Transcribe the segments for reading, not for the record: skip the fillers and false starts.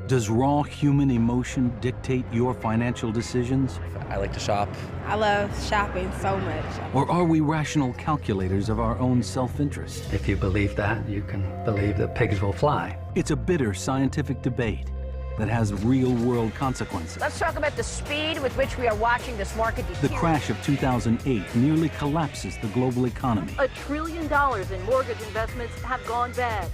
Does raw human emotion dictate your financial decisions? I like to shop. I love shopping so much. Or are we rational calculators of our own self-interest? If you believe that, you can believe that pigs will fly. It's a bitter scientific debate that has real-world consequences. Let's talk about the speed with which we are watching this market deteriorate. The crash of 2008 nearly collapses the global economy. $1 trillion in mortgage investments have gone bad.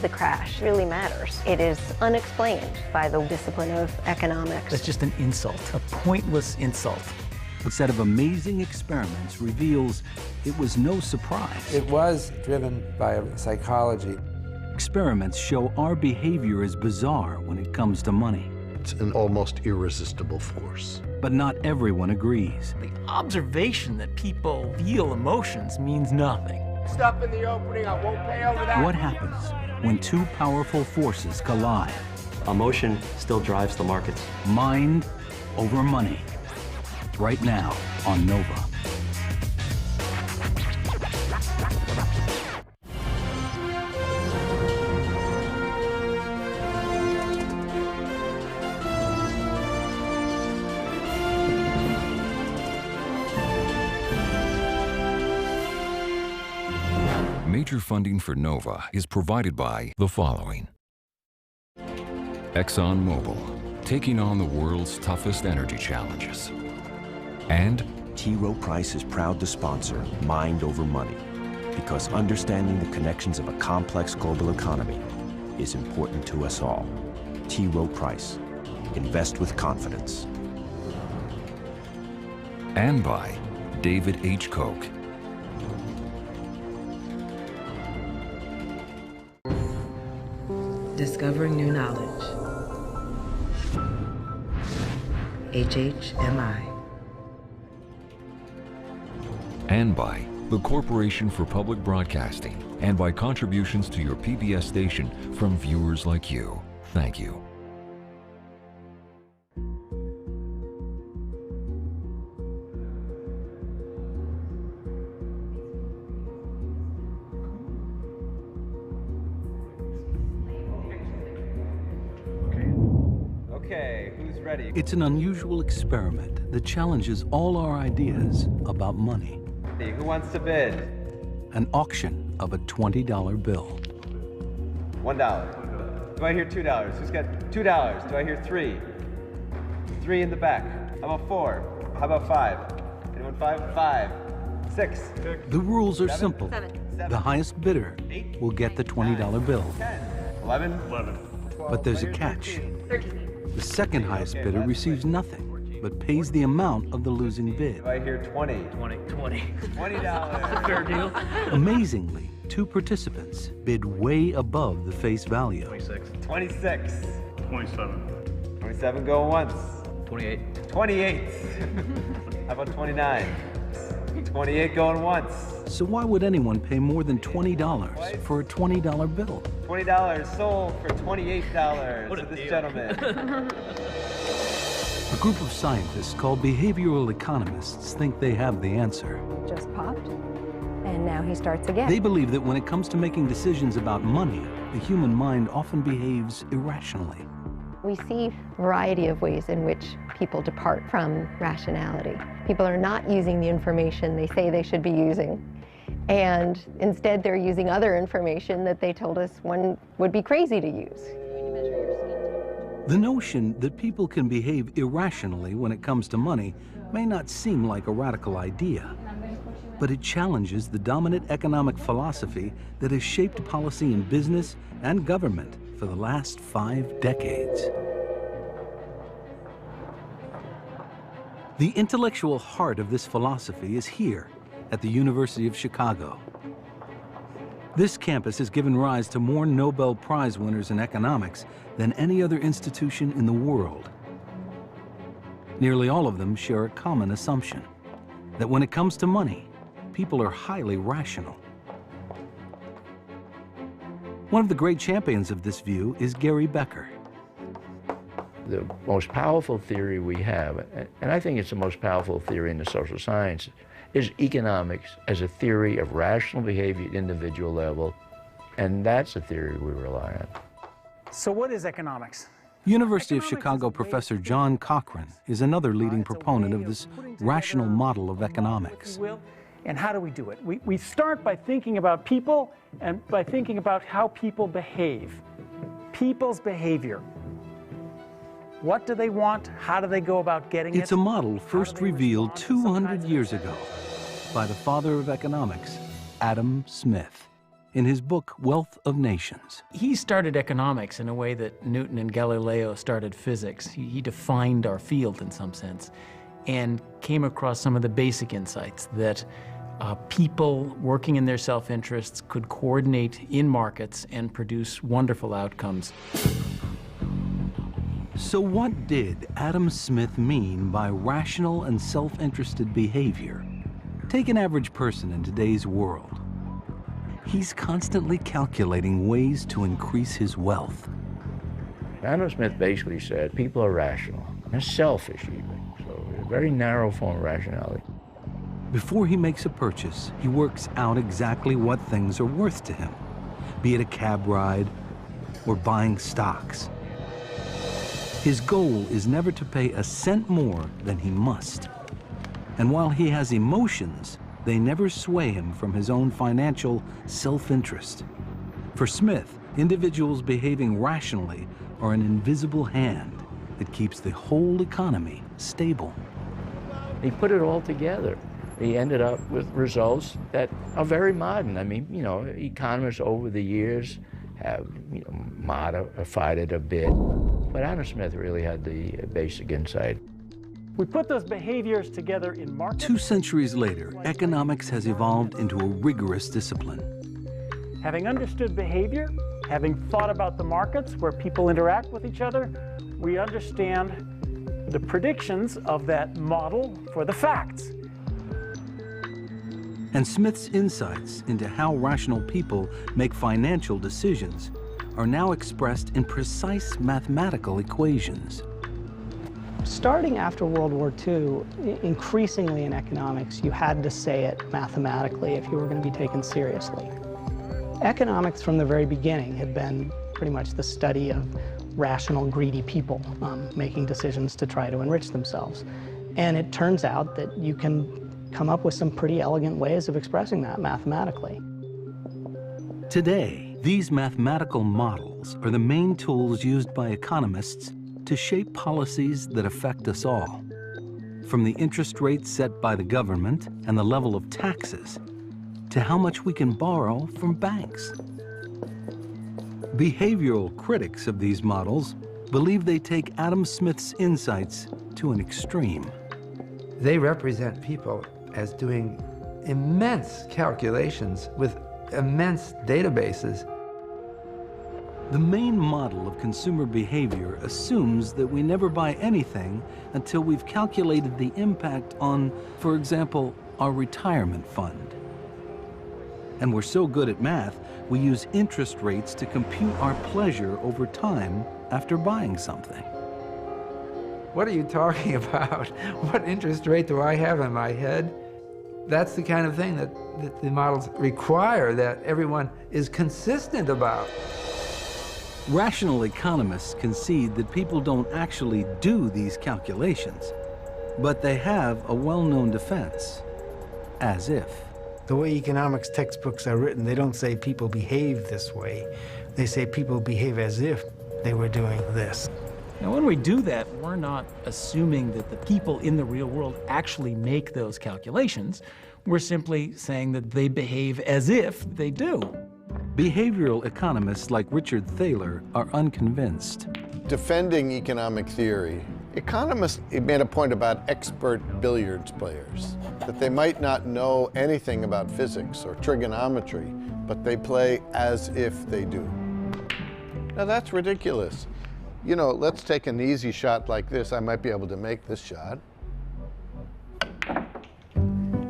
The crash really matters. It is unexplained by the discipline of economics. That's just an insult, a pointless insult. A set of amazing experiments reveals it was no surprise. It was driven by psychology. Experiments show our behavior is bizarre when it comes to money. It's an almost irresistible force. But not everyone agrees. The observation that people feel emotions means nothing. Stop in the opening, I won't pay over that. What happens when two powerful forces collide? Emotion still drives the markets. Mind over money. Right now on Nova. Major funding for Nova is provided by the following. ExxonMobil, taking on the world's toughest energy challenges. And T. Rowe Price is proud to sponsor Mind Over Money because understanding the connections of a complex global economy is important to us all. T. Rowe Price. Invest with confidence. And by David H. Koch. Discovering new knowledge. HHMI. And by the Corporation for Public Broadcasting, and by contributions to your PBS station from viewers like you. Thank you. Okay, who's ready? It's an unusual experiment that challenges all our ideas about money. Who wants to bid? An auction of a $20 bill. $1. Do I hear $2? Who's got $2? Do I hear 3? 3 in the back. How about 4? How about 5? Anyone 5? 5. 6. The rules are 7? simple. 7. The highest bidder 8 will get the $20 bill. 10. 11. 11. 12. But there's a catch. The second highest bidder receives nothing, but pays the amount of the losing bid. Do I hear 20? $20. Fair deal. Amazingly, two participants bid way above the face value. 26. 27. 27 going once. 28. 28. How about 29? 28 going once. So why would anyone pay more than $20 for a $20 bill? $20 sold for $28 What a to this deal. gentleman. A group of scientists called behavioral economists think they have the answer. Just popped, and now he starts again. They believe that when it comes to making decisions about money, the human mind often behaves irrationally. We see a variety of ways in which people depart from rationality. People are not using the information they say they should be using, and instead they're using other information that they told us one would be crazy to use. The notion that people can behave irrationally when it comes to money may not seem like a radical idea, but it challenges the dominant economic philosophy that has shaped policy in business and government for the last 5 decades. The intellectual heart of this philosophy is here at the University of Chicago. This campus has given rise to more Nobel Prize winners in economics than any other institution in the world. Nearly all of them share a common assumption, that when it comes to money, people are highly rational. One of the great champions of this view is Gary Becker. The most powerful theory we have, and I think it's the most powerful theory in the social science, is economics as a theory of rational behavior at individual level, and that's a theory we rely on. So what is economics? University of Chicago professor John Cochrane is another leading proponent of this rational model of economics. And how do we do it? We start by thinking about people and by thinking about how people behave. People's behavior. What do they want? How do they go about getting it? It's a model first revealed 200 years ago by the father of economics, Adam Smith, in his book, Wealth of Nations. He started economics in a way that Newton and Galileo started physics. He defined our field in some sense and came across some of the basic insights that people working in their self-interests could coordinate in markets and produce wonderful outcomes. So what did Adam Smith mean by rational and self-interested behavior? Take an average person in today's world. He's constantly calculating ways to increase his wealth. Adam Smith basically said people are rational and selfish even, so a very narrow form of rationality. Before he makes a purchase, he works out exactly what things are worth to him, be it a cab ride or buying stocks. His goal is never to pay a cent more than he must. And while he has emotions, they never sway him from his own financial self-interest. For Smith, individuals behaving rationally are an invisible hand that keeps the whole economy stable. He put it all together. He ended up with results that are very modern. I mean, economists over the years have, modified it a bit. But Adam Smith really had the basic insight. We put those behaviors together in markets. 2 centuries later, economics has evolved into a rigorous discipline. Having understood behavior, having thought about the markets where people interact with each other, we understand the predictions of that model for the facts. And Smith's insights into how rational people make financial decisions are now expressed in precise mathematical equations. Starting after World War II, increasingly in economics, you had to say it mathematically if you were going to be taken seriously. Economics from the very beginning had been pretty much the study of rational, greedy people making decisions to try to enrich themselves. And it turns out that you can come up with some pretty elegant ways of expressing that mathematically. Today, these mathematical models are the main tools used by economists to shape policies that affect us all, from the interest rates set by the government and the level of taxes, to how much we can borrow from banks. Behavioral critics of these models believe they take Adam Smith's insights to an extreme. They represent people as doing immense calculations with immense databases. The main model of consumer behavior assumes that we never buy anything until we've calculated the impact on, for example, our retirement fund. And we're so good at math, we use interest rates to compute our pleasure over time after buying something. What are you talking about? What interest rate do I have in my head? That's the kind of thing that the models require that everyone is consistent about. Rational economists concede that people don't actually do these calculations, but they have a well-known defense, as if. The way economics textbooks are written, they don't say people behave this way. They say people behave as if they were doing this. Now, when we do that, we're not assuming that the people in the real world actually make those calculations. We're simply saying that they behave as if they do. Behavioral economists like Richard Thaler are unconvinced. Defending economic theory, economists made a point about expert billiards players, that they might not know anything about physics or trigonometry, but they play as if they do. Now that's ridiculous. You know, let's take an easy shot like this. I might be able to make this shot.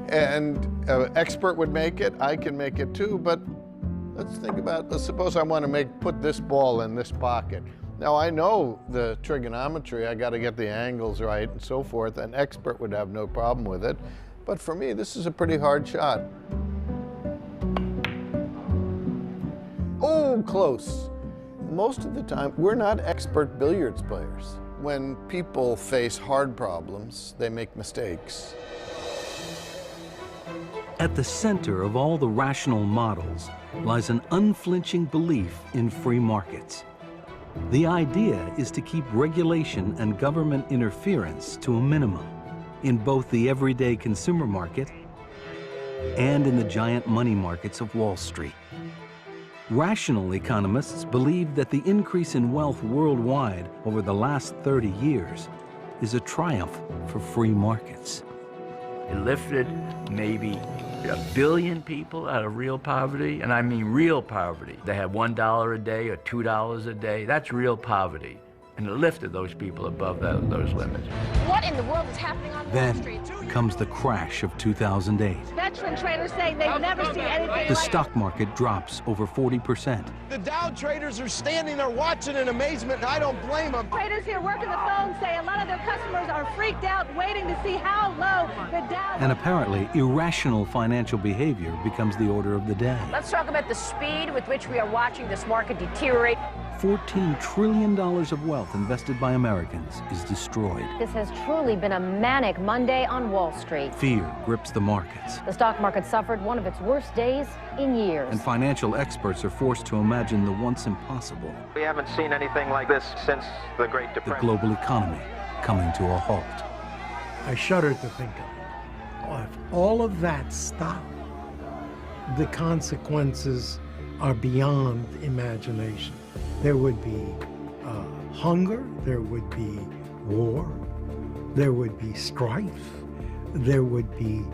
And an expert would make it, I can make it too, but let's think about, let's suppose I want to put this ball in this pocket. Now I know the trigonometry, I got to get the angles right and so forth. An expert would have no problem with it. But for me, this is a pretty hard shot. Oh, close. most of the time, we're not expert billiards players. When people face hard problems, they make mistakes. At the center of all the rational models lies an unflinching belief in free markets. The idea is to keep regulation and government interference to a minimum in both the everyday consumer market and in the giant money markets of Wall Street. Rational economists believe that the increase in wealth worldwide over the last 30 years is a triumph for free markets. It lifted maybe 1 billion people out of real poverty, and I mean real poverty. They had $1 a day or $2 a day. That's real poverty. And it lifted those people above those limits. What in the world is happening on Wall Street? Then comes the crash of 2008. Veteran traders say they've never seen anything The like stock market drops over 40%. The Dow traders are standing there watching in amazement, and I don't blame them. Traders here working the phone say a lot of their customers are freaked out, waiting to see how low the Dow. And apparently, irrational financial behavior becomes the order of the day. Let's talk about the speed with which we are watching this market deteriorate. $14 trillion of wealth invested by Americans is destroyed. This has truly been a manic Monday on Wall Street. Fear grips the markets. The stock market suffered one of its worst days in years. And financial experts are forced to imagine the once impossible. We haven't seen anything like this since the Great The Depression. global economy coming to a halt. I shudder to think of it. If all of that stopped, the consequences are beyond imagination. There would be hunger, there would be war, there would be strife, there would be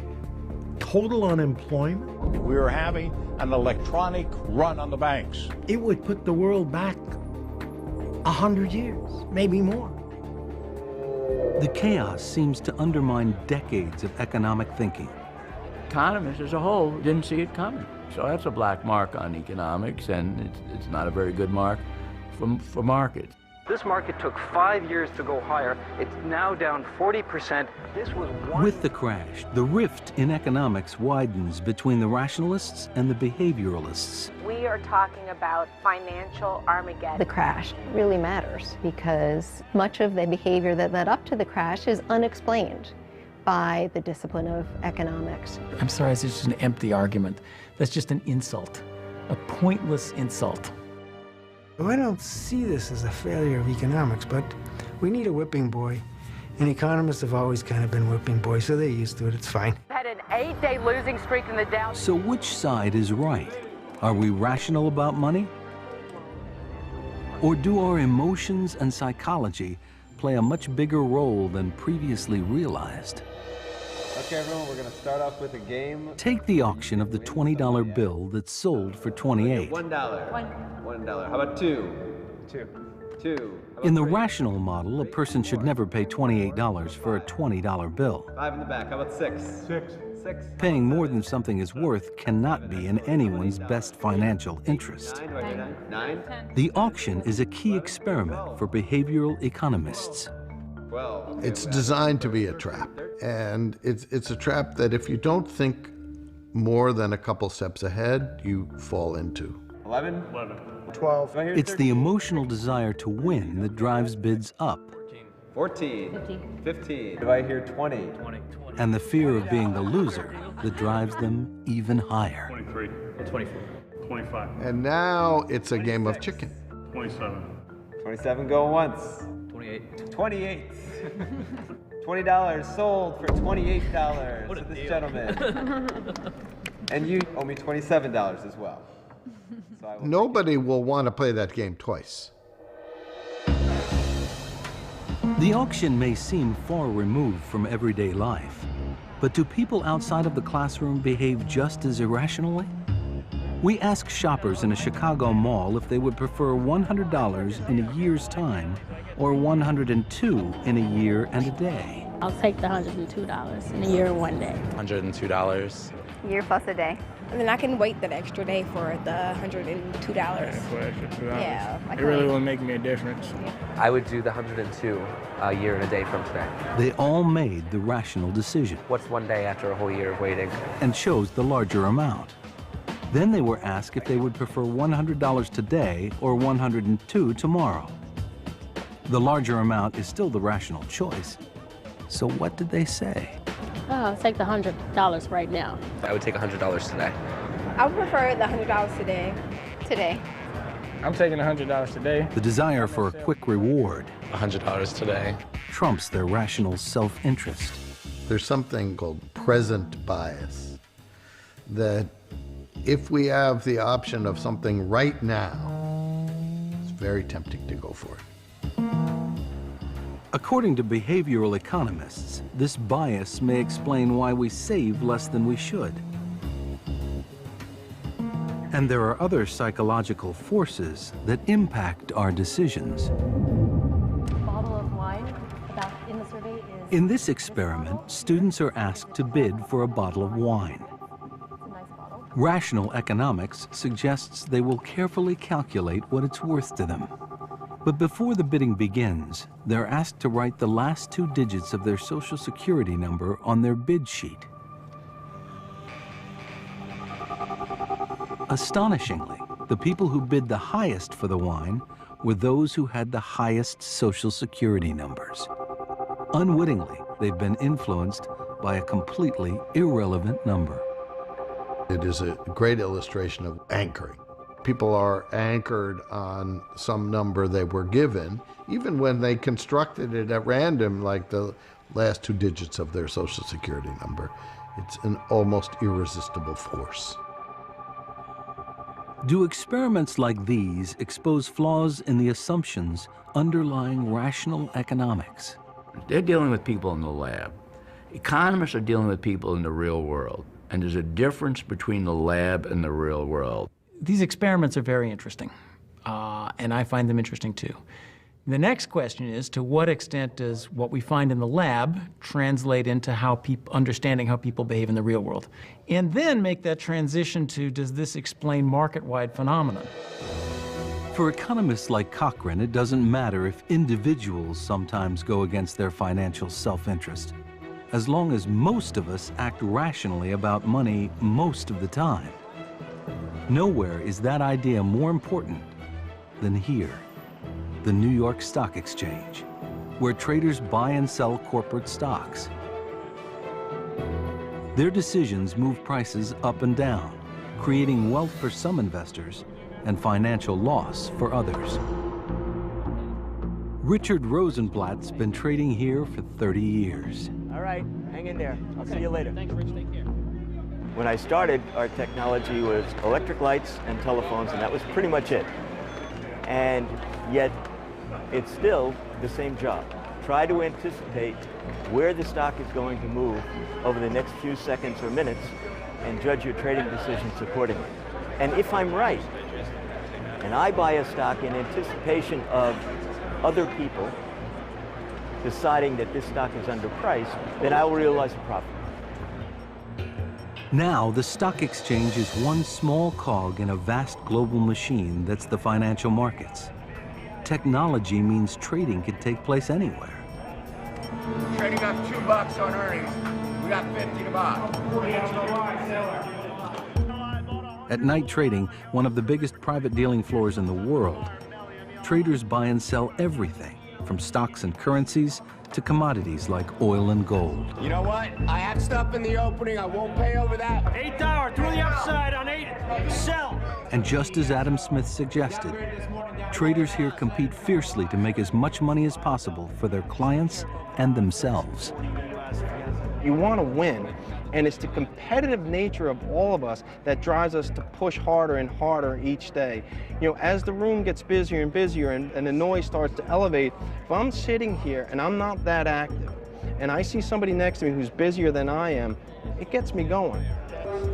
total unemployment. We are having an electronic run on the banks. It would put the world back 100 years, maybe more. The chaos seems to undermine decades of economic thinking. Economists as a whole didn't see it coming. So that's a black mark on economics, and it's not a very good mark for markets. This market took 5 years to go higher. It's now down 40%. This was one. With the crash, the rift in economics widens between the rationalists and the behavioralists. We are talking about financial Armageddon. The crash really matters because much of the behavior that led up to the crash is unexplained by the discipline of economics. I'm sorry, it's just an empty argument. That's just an insult, a pointless insult. Well, I don't see this as a failure of economics, but we need a whipping boy. And economists have always kind of been whipping boys, so they're used to it. It's fine. Had an 8-day losing streak in the Dow. So which side is right? Are we rational about money? Or do our emotions and psychology play a much bigger role than previously realized? Okay, everyone, we're going to start off with a game. Take the auction of the $20 bill that sold for $28. $1. $1. How about two? Two. In the rational model, a person should never pay $28 for a $20 bill. 5 in the back. How about 6? 6. Paying more than something is worth cannot be in anyone's best financial interest. 9. The auction is a key experiment for behavioral economists. 12. It's designed to be a trap, and it's a trap that if you don't think more than a couple steps ahead, you fall into. 11. 12. It's the emotional desire to win that drives bids up. 14. 15. Do I hear 20? And the fear of being the loser that drives them even higher. 23. 24. 25. And now it's a game of chicken. 27. 27 go once. 28. 28. $20 sold for $28 What a to this deal. gentleman. And you owe me $27 as well. So I will Nobody will want to play that game twice. The auction may seem far removed from everyday life, but do people outside of the classroom behave just as irrationally? We asked shoppers in a Chicago mall if they would prefer $100 in a year's time or $102 in a year and a day. I'll take the $102 in a year and 1 day. $102. Year plus a day. And then I can wait that extra day for the $102. Yeah. It really won't make me a difference. I would do the 102 a year and a day from today. They all made the rational decision What's 1 day after a whole year of waiting? and chose the larger amount. Then they were asked if they would prefer $100 today or $102 tomorrow. The larger amount is still the rational choice. So what did they say? Oh, I'll take the $100 right now. I would take $100 today. I would prefer the $100 today. Today. I'm taking $100 today. The desire for a quick reward $100 today trumps their rational self-interest. There's something called present bias, that if we have the option of something right now, it's very tempting to go for it. According to behavioral economists, this bias may explain why we save less than we should. And there are other psychological forces that impact our decisions. Bottle of wine about in the survey is... In this experiment, students are asked to bid for a bottle of wine. Rational economics suggests they will carefully calculate what it's worth to them. But before the bidding begins, they're asked to write the last 2 digits of their Social Security number on their bid sheet. Astonishingly, the people who bid the highest for the wine were those who had the highest Social Security numbers. Unwittingly, they've been influenced by a completely irrelevant number. It is a great illustration of anchoring. People are anchored on some number they were given, even when they constructed it at random, like the last 2 digits of their Social Security number. It's an almost irresistible force. Do experiments like these expose flaws in the assumptions underlying rational economics? They're dealing with people in the lab. Economists are dealing with people in the real world, and there's a difference between the lab and the real world. These experiments are very interesting, and I find them interesting too. The next question is, to what extent does what we find in the lab translate into understanding how people behave in the real world? And then make that transition to, does this explain market-wide phenomena? For economists like Cochrane, it doesn't matter if individuals sometimes go against their financial self-interest, as long as most of us act rationally about money most of the time. Nowhere is that idea more important than here, the New York Stock Exchange, where traders buy and sell corporate stocks. Their decisions move prices up and down, creating wealth for some investors and financial loss for others. Richard Rosenblatt's been trading here for 30 years. All right, hang in there. I'll see you later. Thanks, Rich. Take care. When I started, our technology was electric lights and telephones, and that was pretty much it. And yet, it's still the same job. Try to anticipate where the stock is going to move over the next few seconds or minutes and judge your trading decisions accordingly. And if I'm right, and I buy a stock in anticipation of other people deciding that this stock is underpriced, then I will realize a profit. Now, the stock exchange is one small cog in a vast global machine that's the financial markets. Technology means trading can take place anywhere. Trading up $2 on earnings. We got 50 to buy. At Knight Trading, one of the biggest private dealing floors in the world, traders buy and sell everything, from stocks and currencies to commodities like oil and gold. You know what? I had stuff in the opening. I won't pay over that. $8 through the upside on 8. Sell. And just as Adam Smith suggested, traders here compete fiercely to make as much money as possible for their clients and themselves. You want to win, and it's the competitive nature of all of us that drives us to push harder and harder each day. You know, as the room gets busier and busier and the noise starts to elevate, if I'm sitting here and I'm not that active, and I see somebody next to me who's busier than I am, it gets me going.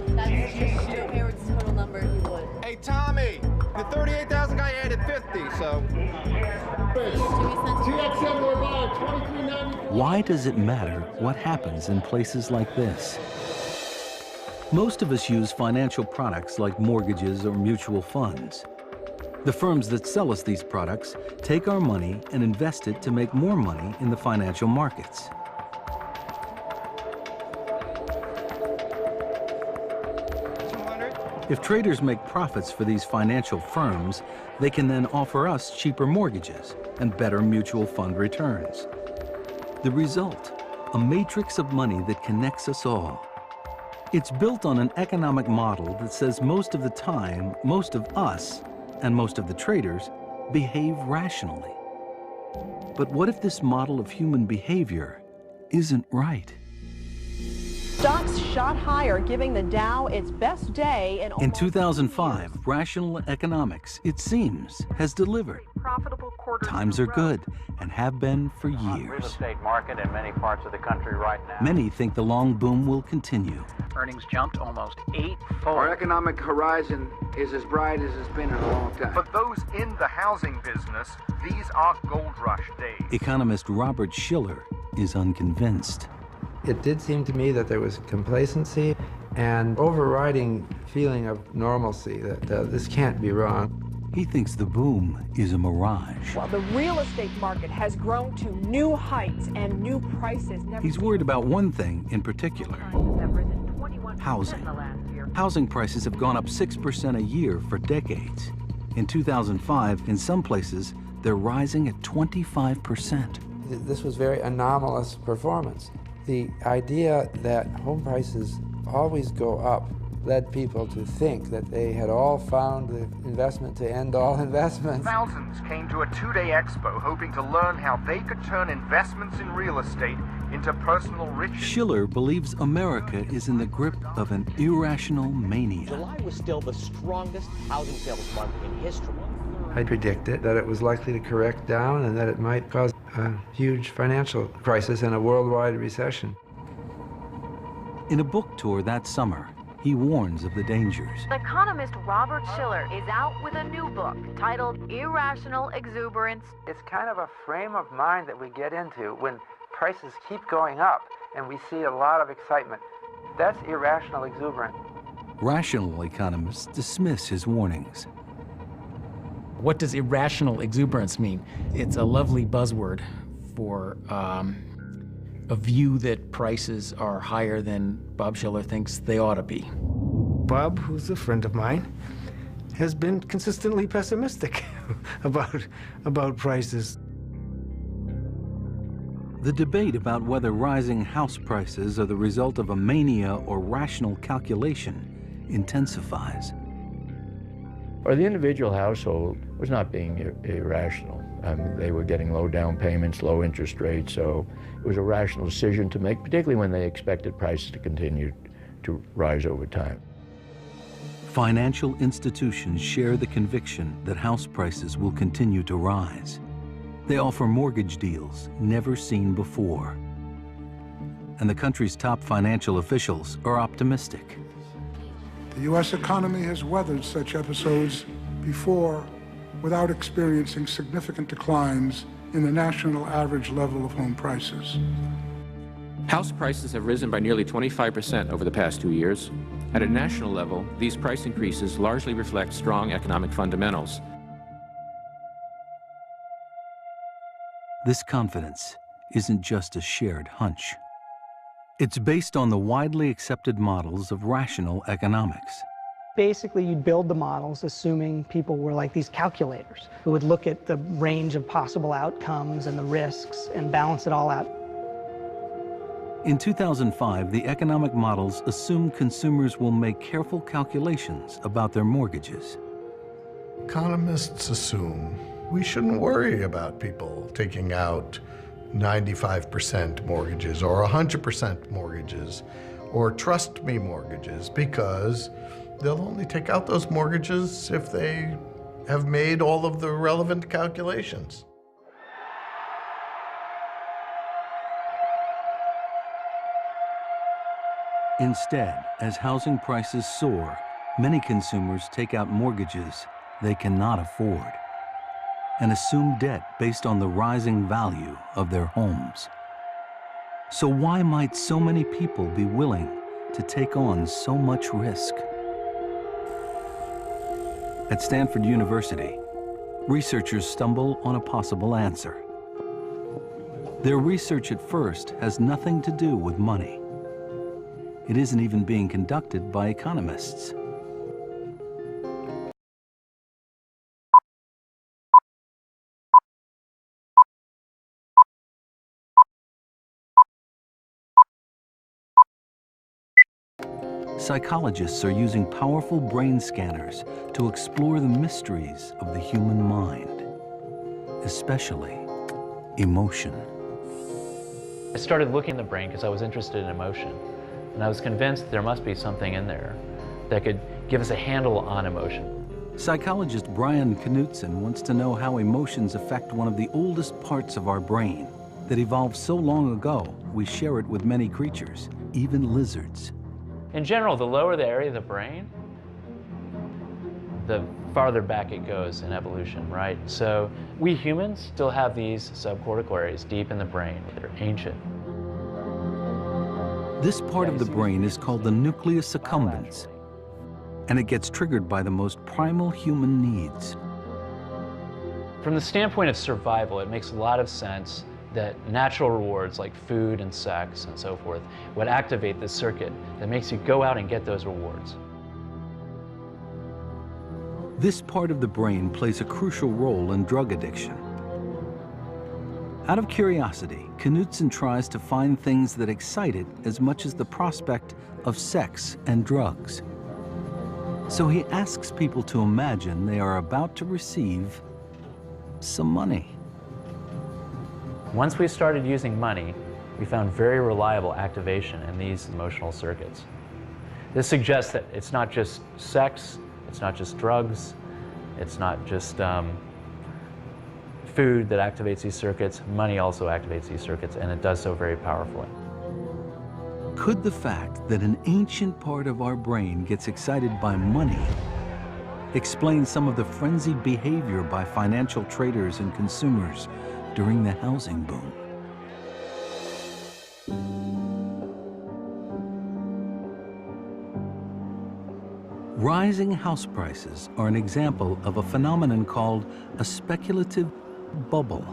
That's Joe Hayward's total number he won. Hey, Tommy, the 38,000 guy added 50, so. Why does it matter what happens in places like this? Most of us use financial products like mortgages or mutual funds. The firms that sell us these products take our money and invest it to make more money in the financial markets. If traders make profits for these financial firms, they can then offer us cheaper mortgages and better mutual fund returns. The result, a matrix of money that connects us all. It's built on an economic model that says most of the time, most of us, and most of the traders behave rationally. But what if this model of human behavior isn't right? Stocks shot higher, giving the Dow its best day in 2005, rational economics, it seems, has delivered. Times are good and have been for years. Real estate market in many parts of the country right now. Many think the long boom will continue. Earnings jumped almost 8-fold. Our economic horizon is as bright as it's been in a long time. For those in the housing business, these are gold rush days. Economist Robert Shiller is unconvinced. It did seem to me that there was complacency and overriding feeling of normalcy, that this can't be wrong. He thinks the boom is a mirage. Well, the real estate market has grown to new heights and new prices. He's worried about one thing in particular: housing. Housing prices have gone up 6% a year for decades. In 2005, in some places, they're rising at 25%. This was very anomalous performance. The idea that home prices always go up led people to think that they had all found the investment to end all investments. Thousands came to a two-day expo hoping to learn how they could turn investments in real estate into personal riches. Shiller believes America is in the grip of an irrational mania. July was still the strongest housing sales month in history. I predicted that it was likely to correct down and that it might cause a huge financial crisis and a worldwide recession. In a book tour that summer, he warns of the dangers. Economist Robert Shiller is out with a new book titled Irrational Exuberance. It's kind of a frame of mind that we get into when prices keep going up and we see a lot of excitement. That's irrational exuberance. Rational economists dismiss his warnings. What does irrational exuberance mean? It's a lovely buzzword for a view that prices are higher than Bob Shiller thinks they ought to be. Bob, who's a friend of mine, has been consistently pessimistic about prices. The debate about whether rising house prices are the result of a mania or rational calculation intensifies. Or the individual household was not being irrational. They were getting low down payments, low interest rates, so it was a rational decision to make, particularly when they expected prices to continue to rise over time. Financial institutions share the conviction that house prices will continue to rise. They offer mortgage deals never seen before. And the country's top financial officials are optimistic. The U.S. economy has weathered such episodes before without experiencing significant declines in the national average level of home prices. House prices have risen by nearly 25% over the past 2 years. At a national level, these price increases largely reflect strong economic fundamentals. This confidence isn't just a shared hunch. It's based on the widely accepted models of rational economics. Basically, you'd build the models assuming people were like these calculators who would look at the range of possible outcomes and the risks and balance it all out. In 2005, the economic models assume consumers will make careful calculations about their mortgages. Economists assume we shouldn't worry about people taking out 95% mortgages or 100% mortgages or trust me mortgages, because they'll only take out those mortgages if they have made all of the relevant calculations. Instead, as housing prices soar, many consumers take out mortgages they cannot afford and assume debt based on the rising value of their homes. So why might so many people be willing to take on so much risk? At Stanford University, researchers stumble on a possible answer. Their research at first has nothing to do with money. It isn't even being conducted by economists. psychologists are using powerful brain scanners to explore the mysteries of the human mind, especially emotion. I started looking at the brain because I was interested in emotion, and I was convinced there must be something in there that could give us a handle on emotion. Psychologist Brian Knudsen wants to know how emotions affect one of the oldest parts of our brain that evolved so long ago we share it with many creatures, even lizards. In general, the lower the area of the brain, the farther back it goes in evolution, right? So we humans still have these subcortical areas deep in the brain that are ancient. This part of the brain is called the nucleus accumbens, and it gets triggered by the most primal human needs. From the standpoint of survival, it makes a lot of sense that natural rewards like food and sex and so forth would activate this circuit that makes you go out and get those rewards. This part of the brain plays a crucial role in drug addiction. Out of curiosity, Knudsen tries to find things that excite it as much as the prospect of sex and drugs. So he asks people to imagine they are about to receive some money. Once we started using money, we found very reliable activation in these emotional circuits. This suggests that it's not just sex, it's not just drugs, it's not just food that activates these circuits. Money also activates these circuits, and it does so very powerfully. Could the fact that an ancient part of our brain gets excited by money explain some of the frenzied behavior by financial traders and consumers during the housing boom? Rising house prices are an example of a phenomenon called a speculative bubble,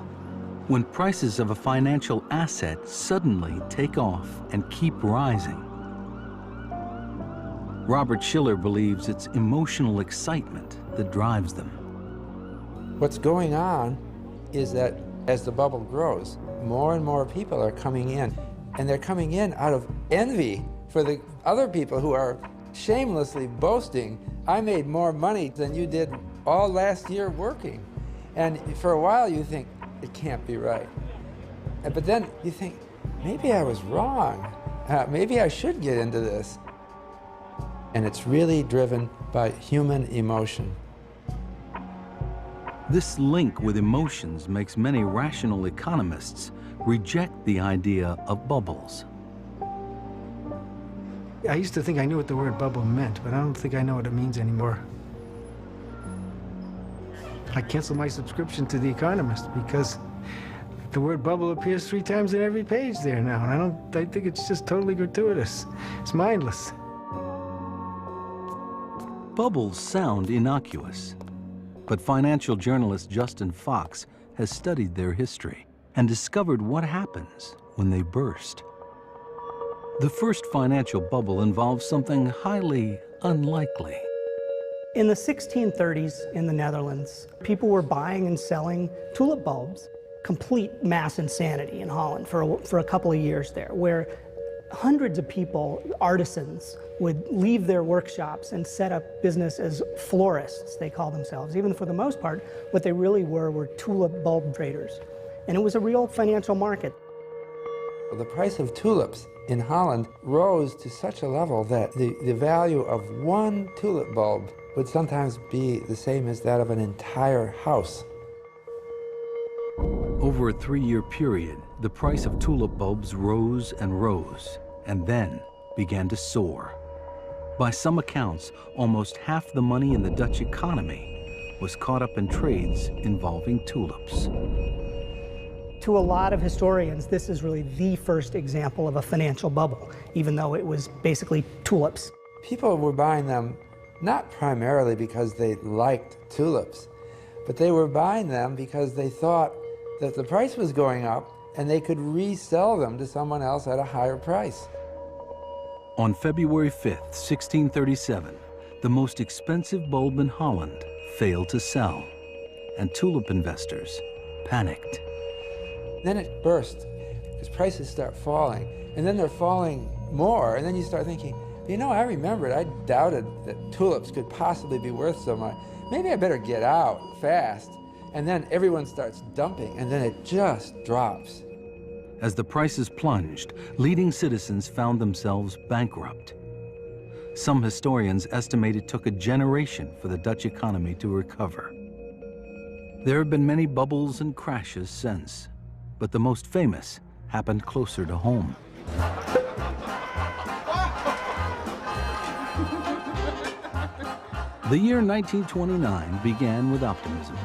when prices of a financial asset suddenly take off and keep rising. Robert Shiller believes it's emotional excitement that drives them. What's going on is that as the bubble grows, more and more people are coming in, and they're coming in out of envy for the other people who are shamelessly boasting, I made more money than you did all last year working. And for a while you think, it can't be right. But then you think, maybe I was wrong. Maybe I should get into this. And it's really driven by human emotion. This link with emotions makes many rational economists reject the idea of bubbles. I used to think I knew what the word bubble meant, but I don't think I know what it means anymore. I canceled my subscription to The Economist because the word bubble appears 3 times in every page there now, and I think it's just totally gratuitous. It's mindless. Bubbles sound innocuous, but financial journalist Justin Fox has studied their history and discovered what happens when they burst. The first financial bubble involves something highly unlikely. In the 1630s in the Netherlands, people were buying and selling tulip bulbs. Complete mass insanity in Holland for a couple of years there, where hundreds of people, artisans, would leave their workshops and set up business as florists, they call themselves. Even for the most part, what they really were tulip bulb traders. And it was a real financial market. The price of tulips in Holland rose to such a level that the value of one tulip bulb would sometimes be the same as that of an entire house. Over a 3-year period, the price of tulip bulbs rose and then began to soar. By some accounts, almost half the money in the Dutch economy was caught up in trades involving tulips. To a lot of historians, this is really the first example of a financial bubble, even though it was basically tulips. People were buying them not primarily because they liked tulips, but they were buying them because they thought that the price was going up and they could resell them to someone else at a higher price. On February 5th, 1637, the most expensive bulb in Holland failed to sell, and tulip investors panicked. Then it burst, because prices start falling, and then they're falling more, and then you start thinking, You know, I remember it. I doubted that tulips could possibly be worth so much. Maybe I better get out fast. And then everyone starts dumping, and then it just drops. As the prices plunged, leading citizens found themselves bankrupt. Some historians estimate it took a generation for the Dutch economy to recover. There have been many bubbles and crashes since, but the most famous happened closer to home. The year 1929 began with optimism.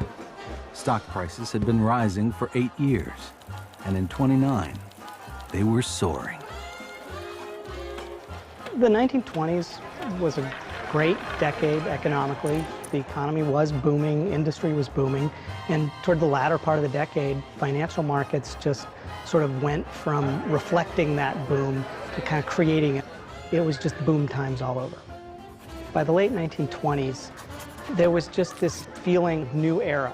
Stock prices had been rising for 8 years, and in '29, they were soaring. The 1920s was a great decade economically. The economy was booming, industry was booming, and toward the latter part of the decade, financial markets just sort of went from reflecting that boom to kind of creating it. It was just boom times all over. By the late 1920s, there was just this feeling, new era.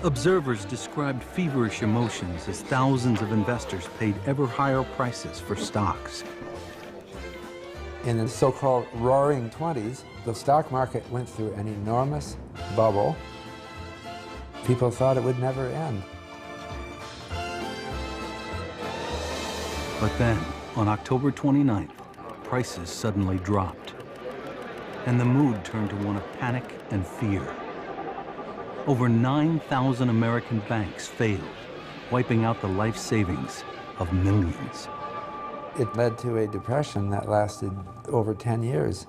Observers described feverish emotions as thousands of investors paid ever higher prices for stocks. In the so-called roaring 20s, the stock market went through an enormous bubble. People thought it would never end. But then, on October 29th, prices suddenly dropped, and the mood turned to one of panic and fear. Over 9,000 American banks failed, wiping out the life savings of millions. It led to a depression that lasted over 10 years.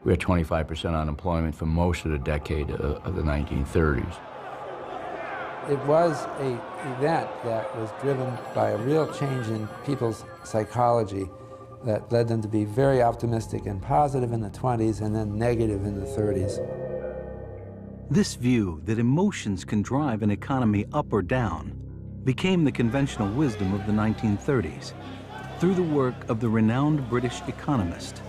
We had 25% unemployment for most of the decade of the 1930s. It was an event that was driven by a real change in people's psychology that led them to be very optimistic and positive in the 20s and then negative in the 30s. This view that emotions can drive an economy up or down became the conventional wisdom of the 1930s through the work of the renowned British economist,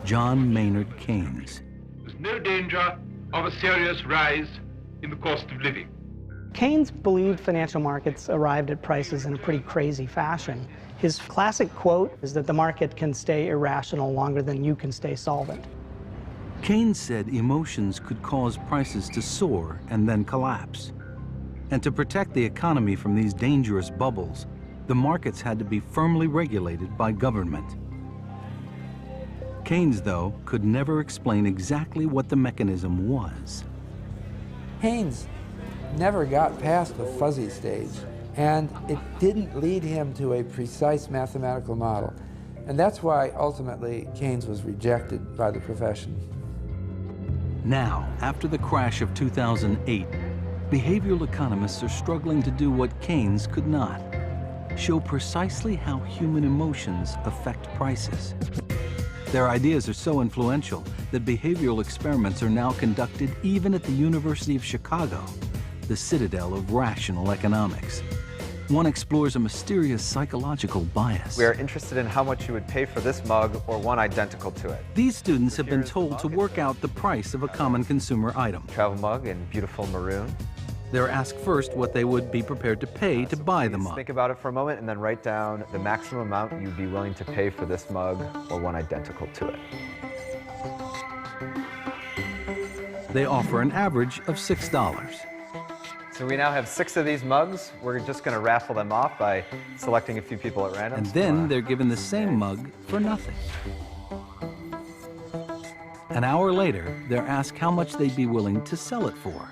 John Maynard Keynes. There's no danger of a serious rise in the cost of living. Keynes believed financial markets arrived at prices in a pretty crazy fashion. His classic quote is that the market can stay irrational longer than you can stay solvent. Keynes said emotions could cause prices to soar and then collapse. And to protect the economy from these dangerous bubbles, the markets had to be firmly regulated by government. Keynes, though, could never explain exactly what the mechanism was. Keynes never got past the fuzzy stage, and it didn't lead him to a precise mathematical model. And that's why, ultimately, Keynes was rejected by the profession. Now, after the crash of 2008, behavioral economists are struggling to do what Keynes could not: show precisely how human emotions affect prices. Their ideas are so influential that behavioral experiments are now conducted even at the University of Chicago, the citadel of rational economics. One explores a mysterious psychological bias. We are interested in how much you would pay for this mug or one identical to it. These students have been told to work out the price of a common consumer item. Travel mug in beautiful maroon. They're asked first what they would be prepared to pay to buy the mug. Think about it for a moment and then write down the maximum amount you'd be willing to pay for this mug or one identical to it. They offer an average of $6. So we now have 6 of these mugs. We're just going to raffle them off by selecting a few people at random. And then they're given the same mug for nothing. An hour later, they're asked how much they'd be willing to sell it for.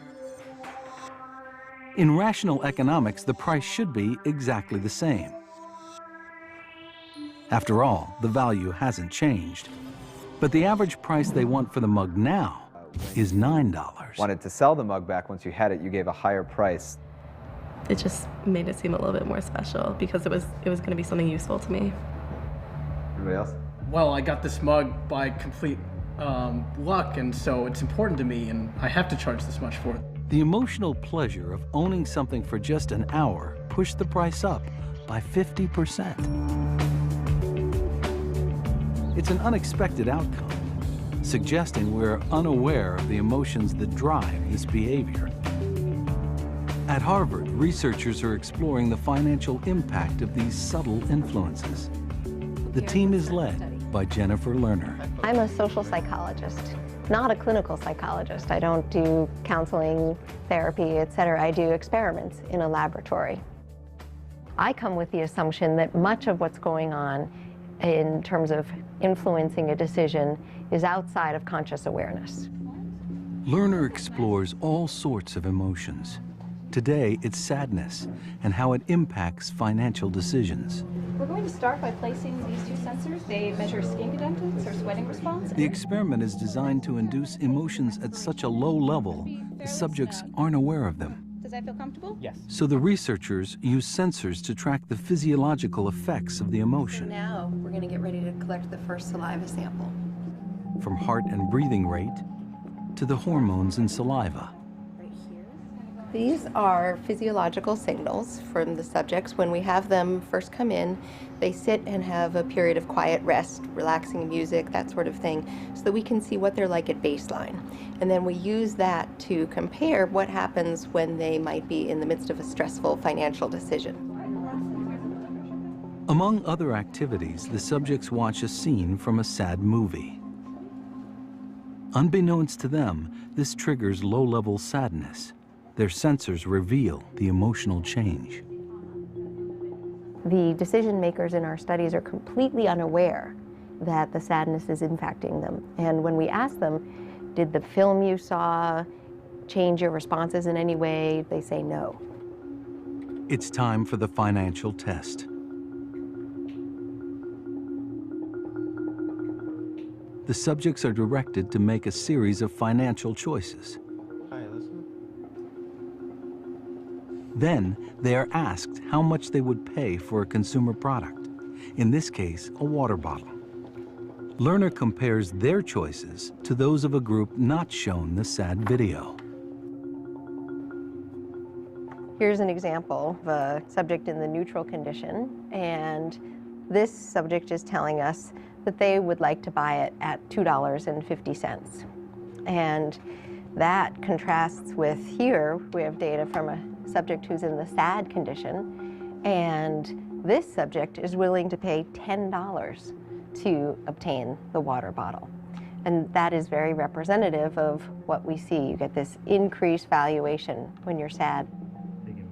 In rational economics, the price should be exactly the same. After all, the value hasn't changed. But the average price they want for the mug now is $9. Wanted to sell the mug back once you had it, you gave a higher price. It just made it seem a little bit more special because it was going to be something useful to me. Anybody else? Well, I got this mug by complete luck, and so it's important to me, and I have to charge this much for it. The emotional pleasure of owning something for just an hour pushed the price up by 50%. It's an unexpected outcome, suggesting we're unaware of the emotions that drive this behavior. At Harvard, researchers are exploring the financial impact of these subtle influences. The team is led by Jennifer Lerner. I'm a social psychologist, not a clinical psychologist. I don't do counseling, therapy, etc. I do experiments in a laboratory. I come with the assumption that much of what's going on in terms of influencing a decision is outside of conscious awareness. Lerner explores all sorts of emotions. Today, it's sadness and how it impacts financial decisions. We're going to start by placing these two sensors. They measure skin conductance or sweating response. The experiment is designed to induce emotions at such a low level, the subjects aren't aware of them. Does that feel comfortable? Yes. So the researchers use sensors to track the physiological effects of the emotion. Now we're going to get ready to collect the first saliva sample. From heart and breathing rate to the hormones in saliva. These are physiological signals from the subjects. When we have them first come in, they sit and have a period of quiet rest, relaxing music, that sort of thing, so that we can see what they're like at baseline. And then we use that to compare what happens when they might be in the midst of a stressful financial decision. Among other activities, the subjects watch a scene from a sad movie. Unbeknownst to them, this triggers low-level sadness. Their sensors reveal the emotional change. The decision makers in our studies are completely unaware that the sadness is impacting them. And when we ask them, did the film you saw change your responses in any way, they say no. It's time for the financial test. The subjects are directed to make a series of financial choices. Then they are asked how much they would pay for a consumer product, in this case, a water bottle. Lerner compares their choices to those of a group not shown the sad video. Here's an example of a subject in the neutral condition, and this subject is telling us that they would like to buy it at $2.50. And that contrasts with here, we have data from a subject who's in the sad condition, and this subject is willing to pay $10 to obtain the water bottle. And that is very representative of what we see. You get this increased valuation when you're sad.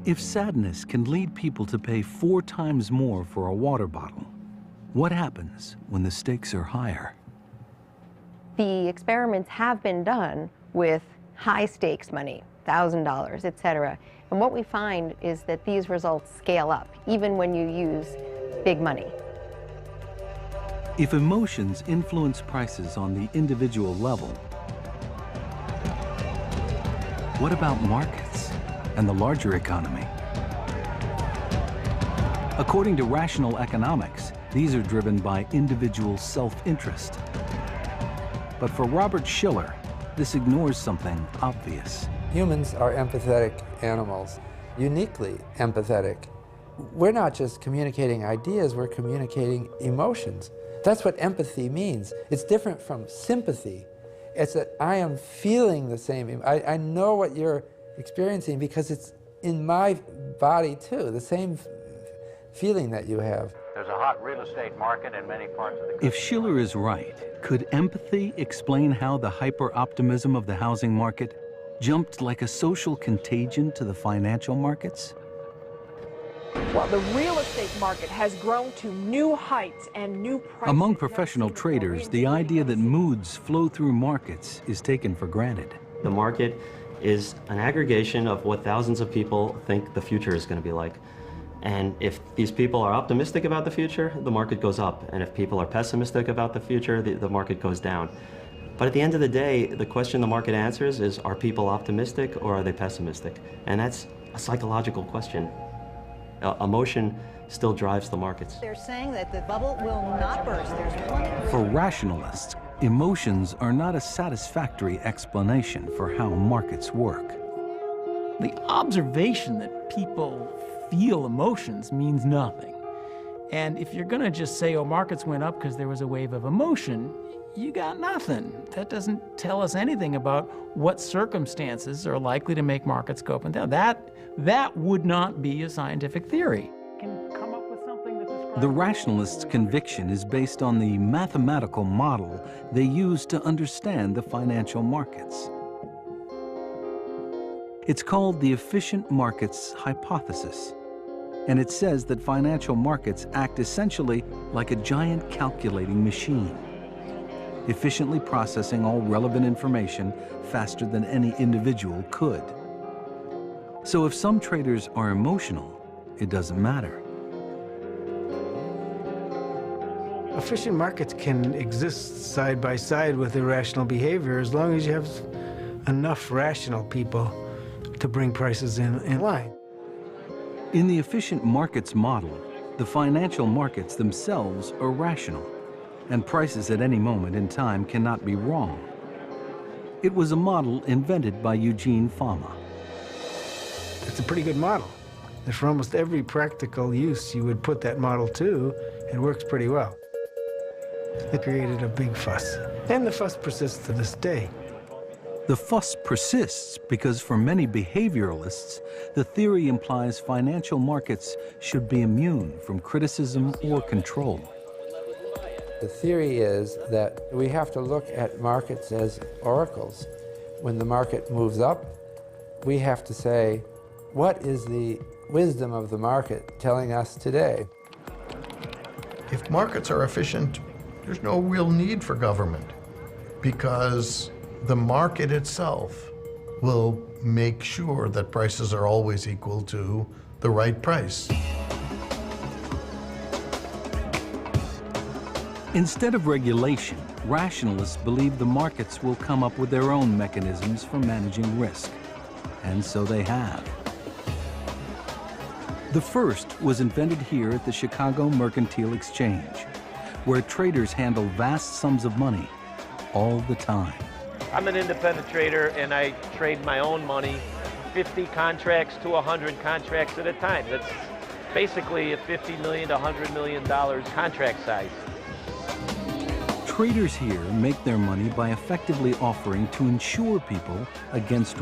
If sadness can lead people to pay 4 times more for a water bottle, what happens when the stakes are higher? The experiments have been done with high stakes money, $1,000, etc. And what we find is that these results scale up, even when you use big money. If emotions influence prices on the individual level, what about markets and the larger economy? According to rational economics, these are driven by individual self-interest. But for Robert Shiller, this ignores something obvious. Humans are empathetic animals, uniquely empathetic. We're not just communicating ideas, we're communicating emotions. That's what empathy means. It's different from sympathy. It's that I am feeling the same. I know what you're experiencing because it's in my body too, the same feeling that you have. There's a hot real estate market in many parts of the country. If Shiller is right, could empathy explain how the hyper-optimism of the housing market jumped like a social contagion to the financial markets? Well, the real estate market has grown to new heights and new prices. Among professional traders, the idea that moods flow through markets is taken for granted. The market is an aggregation of what thousands of people think the future is going to be like. And if these people are optimistic about the future, the market goes up. And if people are pessimistic about the future, the market goes down. But at the end of the day, the question the market answers is, are people optimistic or are they pessimistic? And that's a psychological question. Emotion still drives the markets. They're saying that the bubble will not burst. There's plenty. For rationalists, emotions are not a satisfactory explanation for how markets work. The observation that people feel emotions means nothing. And if you're going to just say, oh, markets went up because there was a wave of emotion, you got nothing. That doesn't tell us anything about what circumstances are likely to make markets go up and down. That would not be a scientific theory. Can come up with something that describes The rationalists' conviction is based on the mathematical model they use to understand the financial markets. It's called the efficient markets hypothesis, and it says that financial markets act essentially like a giant calculating machine, efficiently processing all relevant information faster than any individual could. So if some traders are emotional, it doesn't matter. Efficient markets can exist side by side with irrational behavior as long as you have enough rational people to bring prices in line. In the efficient markets model, the financial markets themselves are rational, and prices at any moment in time cannot be wrong. It was a model invented by Eugene Fama. It's a pretty good model. And for almost every practical use you would put that model to, it works pretty well. It created a big fuss, and the fuss persists to this day. The fuss persists because for many behavioralists, the theory implies financial markets should be immune from criticism or control. The theory is that we have to look at markets as oracles. When the market moves up, we have to say, what is the wisdom of the market telling us today? If markets are efficient, there's no real need for government, because the market itself will make sure that prices are always equal to the right price. Instead of regulation, rationalists believe the markets will come up with their own mechanisms for managing risk, and so they have. The first was invented here at the Chicago Mercantile Exchange, where traders handle vast sums of money all the time. I'm an independent trader, and I trade my own money, 50 contracts to 100 contracts at a time. That's basically a $50 million to $100 million contract size. Traders here make their money by effectively offering to insure people against